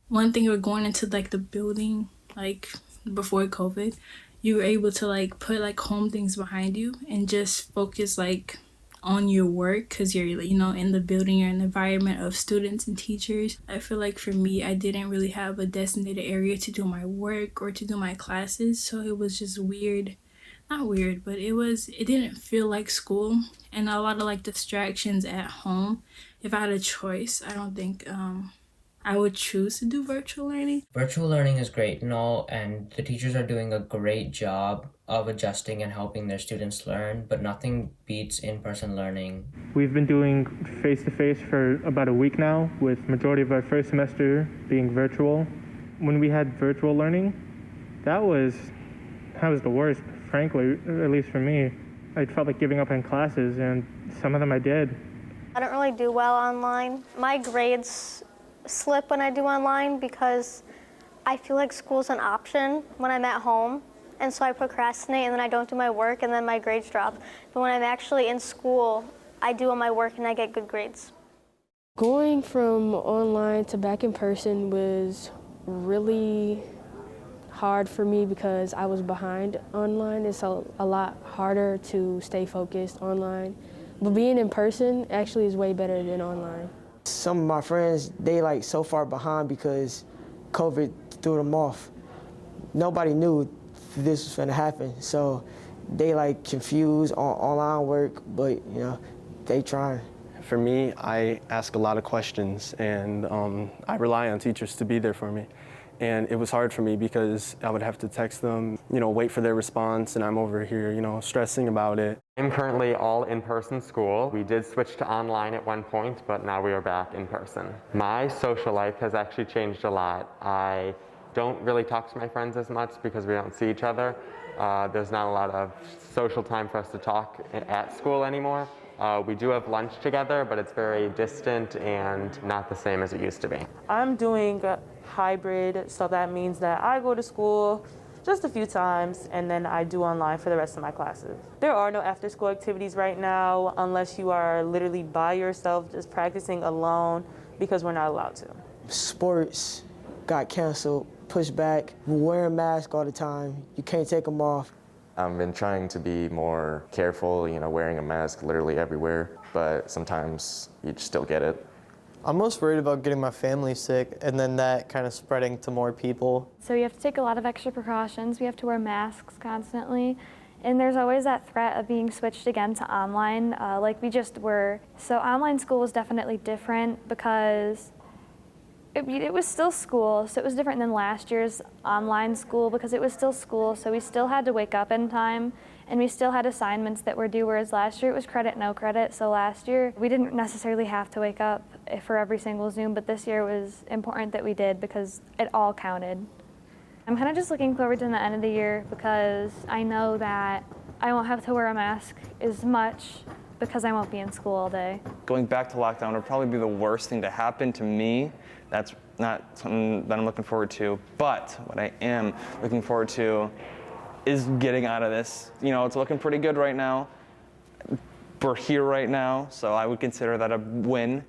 One thing we're going into like the building, like before COVID, you were able to like put like home things behind you and just focus like on your work because you're in the building, you're in the environment of students and teachers. I feel like for me, I didn't really have a designated area to do my work or to do my classes, so it was just weird. Not weird, but it didn't feel like school, and a lot of like distractions at home. If I had a choice, I don't think I would choose to do virtual learning. Virtual learning is great and all, and the teachers are doing a great job of adjusting and helping their students learn, but nothing beats in-person learning. We've been doing face-to-face for about a week now, with majority of our first semester being virtual. When we had virtual learning, that was the worst, frankly, at least for me. I felt like giving up on classes, and some of them I did. I don't really do well online. My grades slip when I do online because I feel like school's an option when I'm at home, and so I procrastinate and then I don't do my work and then my grades drop. But when I'm actually in school, I do all my work and I get good grades. Going from online to back in person was really hard for me because I was behind online. It's a lot harder to stay focused online. But being in person actually is way better than online. Some of my friends, they like so far behind because COVID threw them off. Nobody knew this was gonna happen, so they like confused on online work, but they trying. For me, I ask a lot of questions, and I rely on teachers to be there for me. And it was hard for me because I would have to text them, wait for their response, and I'm over here, stressing about it. I'm currently all in-person school. We did switch to online at one point, but now we are back in person. My social life has actually changed a lot. I don't really talk to my friends as much because we don't see each other. There's not a lot of social time for us to talk at school anymore. We do have lunch together, but it's very distant and not the same as it used to be. I'm doing hybrid, so that means that I go to school just a few times and then I do online for the rest of my classes. There are no after-school activities right now unless you are literally by yourself just practicing alone because we're not allowed to. Sports got canceled, pushed back. We're wearing masks all the time. You can't take them off. I've been trying to be more careful, wearing a mask literally everywhere, but sometimes you still get it. I'm most worried about getting my family sick and then that kind of spreading to more people. So you have to take a lot of extra precautions. We have to wear masks constantly. And there's always that threat of being switched again to online, like we just were. So online school was definitely different because it was still school, so it was different than last year's online school because it was still school, so we still had to wake up in time and we still had assignments that were due, whereas last year it was credit, no credit. So last year we didn't necessarily have to wake up for every single Zoom, but this year it was important that we did because it all counted. I'm kind of just looking forward to the end of the year because I know that I won't have to wear a mask as much because I won't be in school all day. Going back to lockdown would probably be the worst thing to happen to me. That's not something that I'm looking forward to. But what I am looking forward to is getting out of this. It's looking pretty good right now. We're here right now, so I would consider that a win.